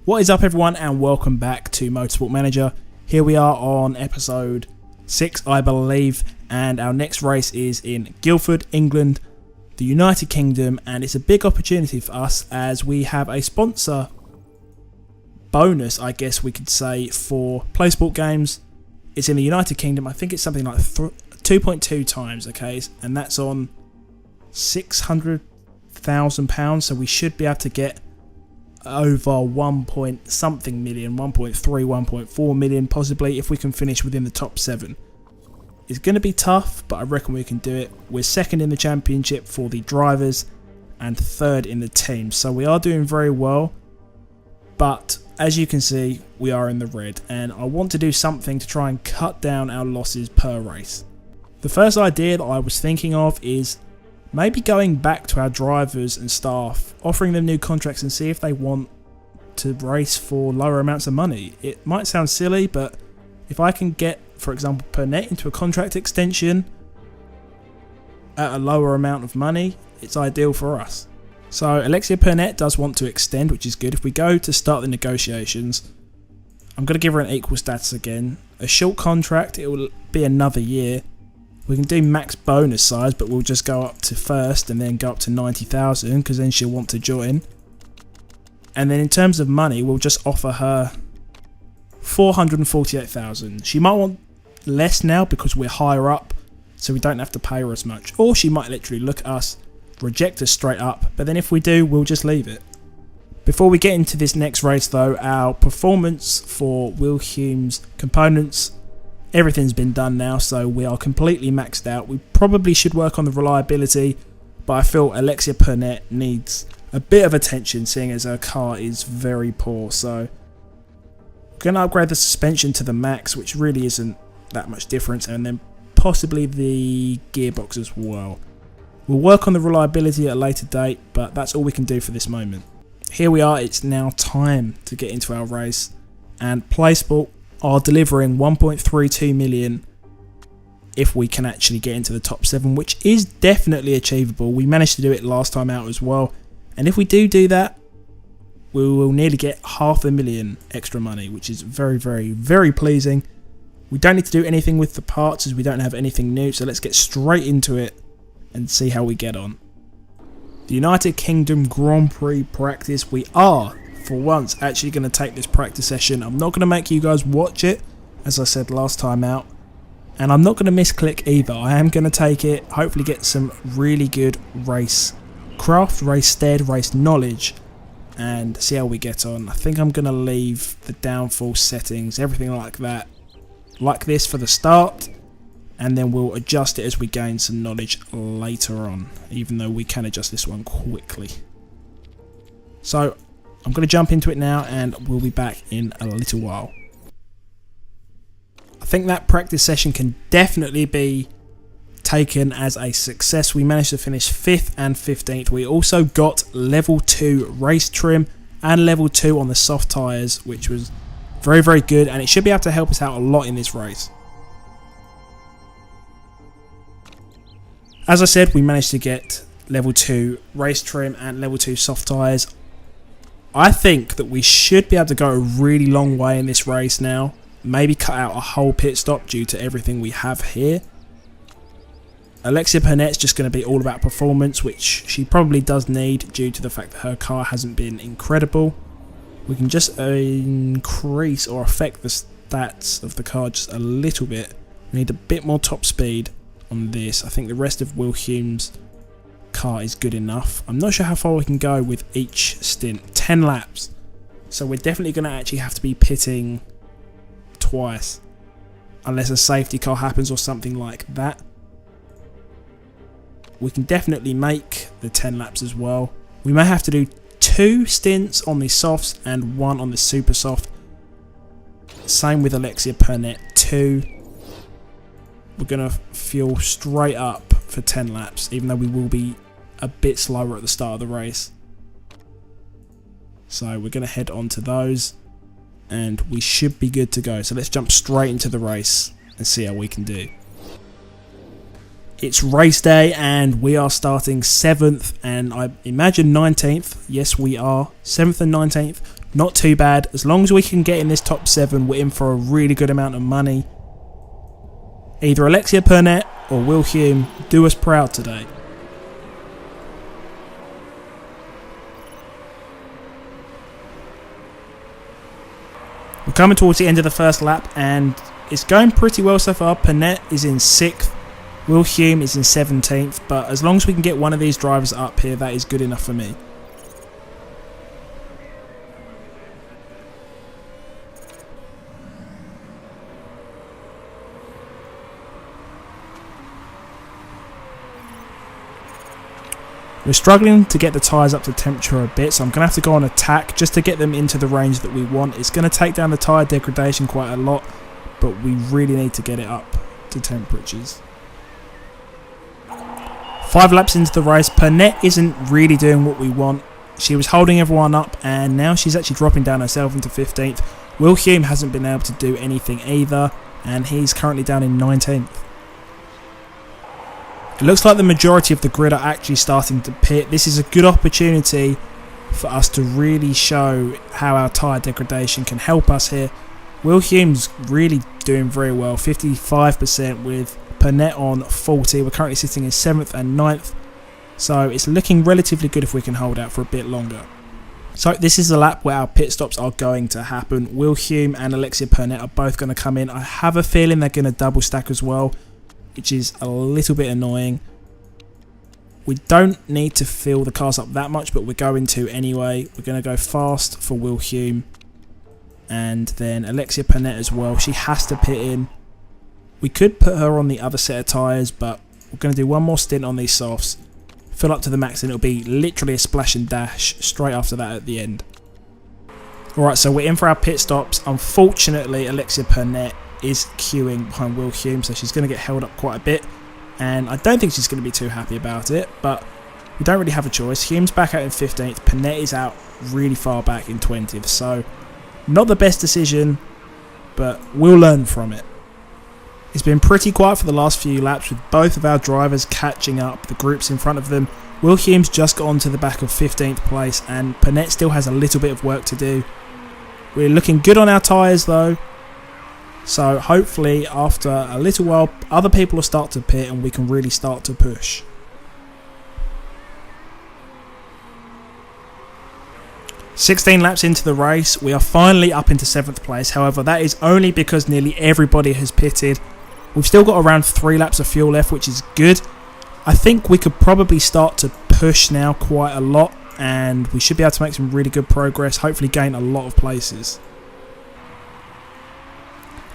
What is up everyone, and welcome back to Motorsport Manager. Here we are on episode 6 I believe, and our next race is in Guildford, England, the United Kingdom, and it's a big opportunity for us as we have a sponsor bonus, I guess we could say, for PlaySport games. It's in the United Kingdom. I think it's something like 2.2 times, okay, and that's on £600,000, so we should be able to get over 1 point something million, 1.3, 1.4 million possibly, if we can finish within the top 7. It's going to be tough, but I reckon we can do it. We're second in the championship for the drivers and third in the team, so we are doing very well, but as you can see we are in the red, and I want to do something to try and cut down our losses per race. The first idea that I was thinking of is maybe going back to our drivers and staff, offering them new contracts and see if they want to race for lower amounts of money. It might sound silly, but if I can get, for example, Pernette into a contract extension at a lower amount of money, it's ideal for us. So Alexia Pernette does want to extend, which is good. If we go to start the negotiations, I'm going to give her an equal status again. A short contract, it will be another year. We can do max bonus size, but we'll just go up to first and then go up to 90,000 because then she'll want to join. And then in terms of money, we'll just offer her 448,000. She might want less now because we're higher up, so we don't have to pay her as much. Or she might literally look at us, reject us straight up, but then if we do, we'll just leave it. Before we get into this next race though, our performance for Will Hume's components, everything's been done now, so we are completely maxed out. We probably should work on the reliability, but I feel Alexia Pernette needs a bit of attention seeing as her car is very poor. So we're going to upgrade the suspension to the max, which really isn't that much difference, and then possibly the gearbox as well. We'll work on the reliability at a later date, but that's all we can do for this moment. Here we are, it's now time to get into our race, and PlaySport are delivering 1.32 million if we can actually get into the top 7, which is definitely achievable. We managed to do it last time out as well, and if we do that, we will nearly get $500,000 extra money, which is very, very, very pleasing. We don't need to do anything with the parts as we don't have anything new, so let's get straight into it and see how we get on. The United Kingdom Grand Prix practice. We are, for once, actually going to take this practice session. I'm not going to make you guys watch it, as I said last time out, and I'm not going to misclick either. I am going to take it, hopefully get some really good race craft, race stead, race knowledge, and see how we get on. I think I'm going to leave the downforce settings, everything like that, like this for the start, and then we'll adjust it as we gain some knowledge later on, even though we can adjust this one quickly. So I'm going to jump into it now and we'll be back in a little while. I think that practice session can definitely be taken as a success. We managed to finish 5th and 15th. We also got level 2 race trim and level 2 on the soft tyres, which was very, very good, and it should be able to help us out a lot in this race. As I said, we managed to get level 2 race trim and level 2 soft tyres. I think that we should be able to go a really long way in this race now. Maybe cut out a whole pit stop due to everything we have here. Alexia Pernette's just going to be all about performance, which she probably does need due to the fact that her car hasn't been incredible. We can just increase or affect the stats of the car just a little bit. We need a bit more top speed on this. I think the rest of Will Hume's car is good enough. I'm not sure how far we can go with each stint. 10 laps. So we're definitely going to actually have to be pitting twice, unless a safety car happens or something like that. We can definitely make the 10 laps as well. We may have to do 2 stints on the softs and 1 on the super soft. Same with Alexia Pernette, 2. We're going to fuel straight up for 10 laps, even though we will be a bit slower at the start of the race. So we're going to head on to those, and we should be good to go. So let's jump straight into the race and see how we can do. It's race day and we are starting 7th and I imagine 19th. Yes, we are 7th and 19th. Not too bad. As long as we can get in this top 7, we're in for a really good amount of money. Either Alexia Pernette or Will Hume do us proud today. We're coming towards the end of the first lap and it's going pretty well so far. Pernette is in 6th. Will Hume is in 17th, but as long as we can get one of these drivers up here, that is good enough for me. We're struggling to get the tyres up to temperature a bit, so I'm going to have to go on attack just to get them into the range that we want. It's going to take down the tyre degradation quite a lot, but we really need to get it up to temperatures. 5 laps into the race, Pernette isn't really doing what we want. She was holding everyone up and now she's actually dropping down herself into 15th. Will Hume hasn't been able to do anything either and he's currently down in 19th. It looks like the majority of the grid are actually starting to pit. This is a good opportunity for us to really show how our tyre degradation can help us here. Will Hume's really doing very well, 55% with Pernette on 40. We're currently sitting in 7th and 9th, so it's looking relatively good if we can hold out for a bit longer. So this is the lap where our pit stops are going to happen. Will Hume and Alexia Pernette are both going to come in. I have a feeling they're going to double stack as well, which is a little bit annoying. We don't need to fill the cars up that much, but we're going to anyway. We're going to go fast for Will Hume and then Alexia Pernette as well. She has to pit in. We could put her on the other set of tyres, but we're going to do one more stint on these softs, fill up to the max, and it'll be literally a splash and dash straight after that at the end. Alright, so we're in for our pit stops. Unfortunately, Alexia Pernette is queuing behind Will Hume, so she's going to get held up quite a bit, and I don't think she's going to be too happy about it, but we don't really have a choice. Hume's back out in 15th, Pernette is out really far back in 20th, so not the best decision, but we'll learn from it. It's been pretty quiet for the last few laps with both of our drivers catching up the groups in front of them. Will Hume's just got onto the back of 15th place and Pernette still has a little bit of work to do. We're looking good on our tyres though, so hopefully after a little while other people will start to pit and we can really start to push. "16 laps into the race, we are finally up into 7th place. However, that is only because nearly everybody has pitted. We've still got around 3 laps of fuel left, which is good. I think we could probably start to push now quite a lot, and we should be able to make some really good progress, hopefully gain a lot of places.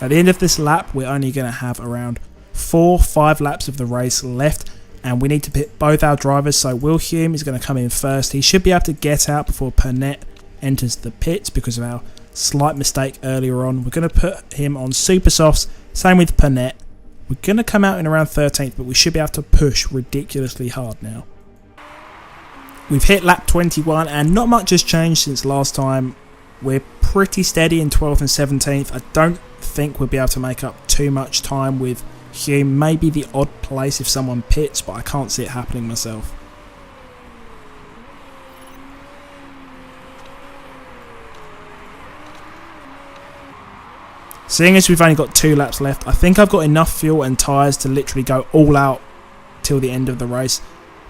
At the end of this lap, we're only going to have around 4-5 laps of the race left, and we need to pit both our drivers, so Will Hume is going to come in first. He should be able to get out before Pernette enters the pits because of our slight mistake earlier on. We're going to put him on super softs, same with Pernette. We're going to come out in around 13th, but we should be able to push ridiculously hard now. We've hit lap 21 and not much has changed since last time. We're pretty steady in 12th and 17th. I don't think we'll be able to make up too much time with Hume. Maybe the odd place if someone pits, but I can't see it happening myself. Seeing as we've only got 2 laps left, I think I've got enough fuel and tyres to literally go all out till the end of the race.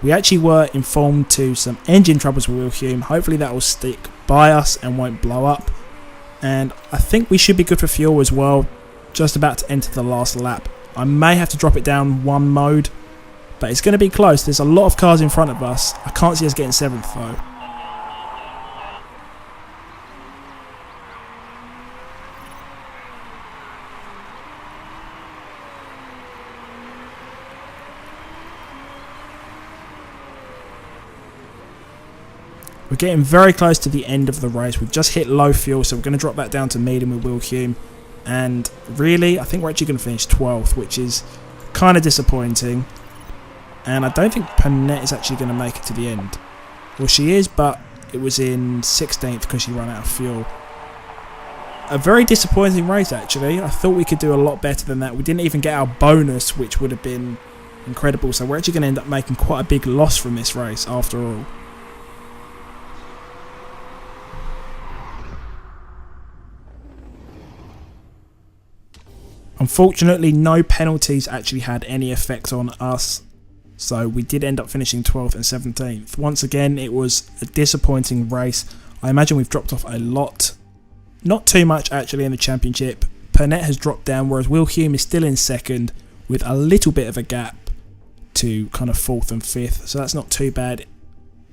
We actually were informed to some engine troubles with Will Hume. Hopefully that will stick by us and won't blow up. And I think we should be good for fuel as well. Just about to enter the last lap. I may have to drop it down one mode, but it's going to be close. There's a lot of cars in front of us. I can't see us getting 7th though. We're getting very close to the end of the race. We've just hit low fuel, so we're going to drop that down to medium with Will Hume. And really, I think we're actually going to finish 12th, which is kind of disappointing. And I don't think Pernette is actually going to make it to the end. Well, she is, but it was in 16th because she ran out of fuel. A very disappointing race, actually. I thought we could do a lot better than that. We didn't even get our bonus, which would have been incredible. So we're actually going to end up making quite a big loss from this race after all. Unfortunately, no penalties actually had any effect on us, so we did end up finishing 12th and 17th. Once again, it was a disappointing race. I imagine we've dropped off a lot. Not too much actually in the championship. Pernette has dropped down, whereas Will Hume is still in second with a little bit of a gap to kind of 4th and 5th, so that's not too bad.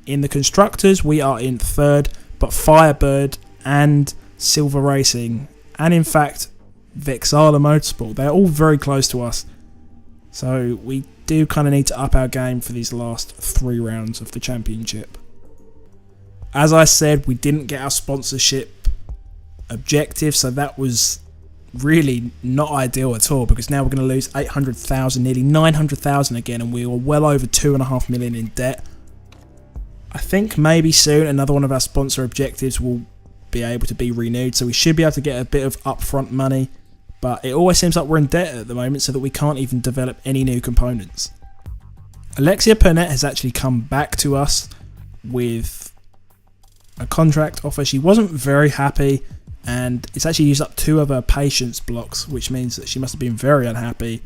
In the constructors, we are in 3rd, but Firebird and Silver Racing, and in fact Vexala Motorsport, they're all very close to us, so we do kind of need to up our game for these last 3 rounds of the championship. As I said, we didn't get our sponsorship objective, so that was really not ideal at all, because now we're going to lose 800,000, nearly 900,000 again, and we are well over 2.5 million in debt. I think maybe soon another one of our sponsor objectives will be able to be renewed, so we should be able to get a bit of upfront money, but it always seems like we're in debt at the moment, so that we can't even develop any new components. Alexia Pernette has actually come back to us with a contract offer. She wasn't very happy, and it's actually used up 2 of her patience blocks, which means that she must have been very unhappy.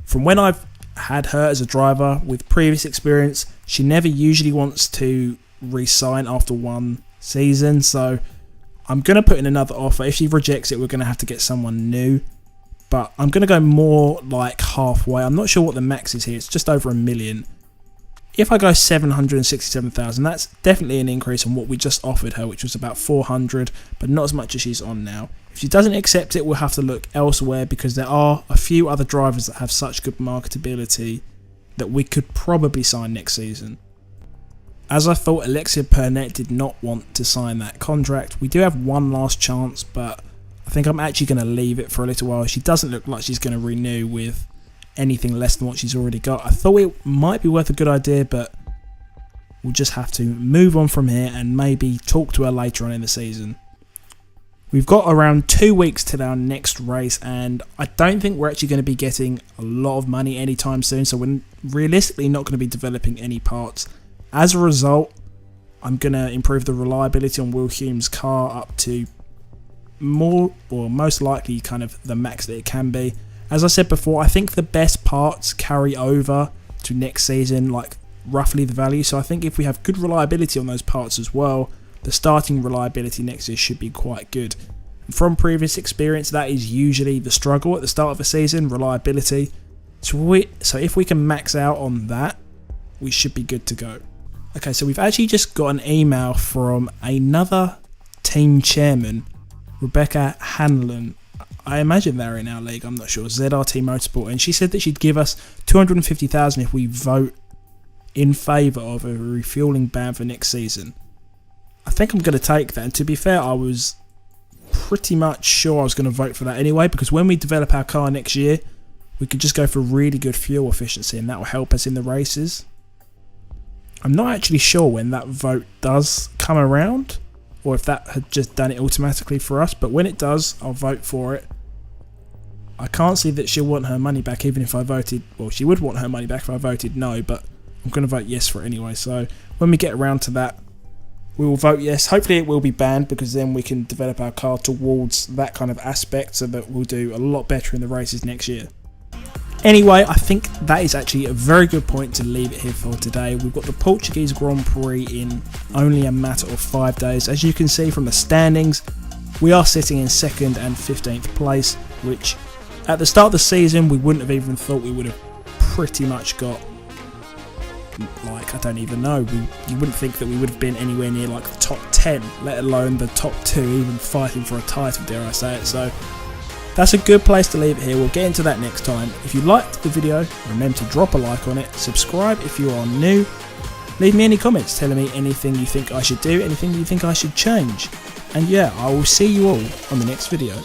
From when I've had her as a driver with previous experience, she never usually wants to re-sign after 1 season, so I'm going to put in another offer. If she rejects it, we're going to have to get someone new, but I'm going to go more like halfway. I'm not sure what the max is here. It's just over 1 million. If I go 767,000, that's definitely an increase on what we just offered her, which was about 400, but not as much as she's on now. If she doesn't accept it, we'll have to look elsewhere, because there are a few other drivers that have such good marketability that we could probably sign next season. As I thought, Alexia Pernette did not want to sign that contract. We do have one last chance, but I think I'm actually going to leave it for a little while. She doesn't look like she's going to renew with anything less than what she's already got. I thought it might be worth a good idea, but we'll just have to move on from here and maybe talk to her later on in the season. We've got around 2 weeks till our next race, and I don't think we're actually going to be getting a lot of money anytime soon, so we're realistically not going to be developing any parts. As a result, I'm going to improve the reliability on Will Hume's car up to more, or most likely, kind of the max that it can be. As I said before, I think the best parts carry over to next season, like roughly the value. So I think if we have good reliability on those parts as well, the starting reliability next year should be quite good. From previous experience, that is usually the struggle at the start of a season, reliability. So if we can max out on that, we should be good to go. Okay, so we've actually just got an email from another team chairman, Rebecca Hanlon. I imagine they're in our league, I'm not sure, ZRT Motorsport, and she said that she'd give us 250,000 if we vote in favour of a refuelling ban for next season. I think I'm going to take that, and to be fair, I was pretty much sure I was going to vote for that anyway, because when we develop our car next year, we could just go for really good fuel efficiency, and that will help us in the races. I'm not actually sure when that vote does come around, or if that had just done it automatically for us, but when it does, I'll vote for it. I can't see that she'll want her money back even if I voted, well, she would want her money back if I voted no, but I'm going to vote yes for it anyway. So when we get around to that, we will vote yes. Hopefully it will be banned, because then we can develop our car towards that kind of aspect, so that we'll do a lot better in the races next year. Anyway, I think that is actually a very good point to leave it here for today. We've got the Portuguese Grand Prix in only a matter of 5 days. As you can see from the standings, we are sitting in 2nd and 15th place, which at the start of the season we wouldn't have even thought we would have pretty much got. Like, I don't even know, you wouldn't think that we would have been anywhere near like the top 10, let alone the top 2, even fighting for a title, dare I say it. So that's a good place to leave it here. We'll get into that next time. If you liked the video, remember to drop a like on it, subscribe if you are new, leave me any comments telling me anything you think I should do, anything you think I should change, and yeah, I will see you all on the next video.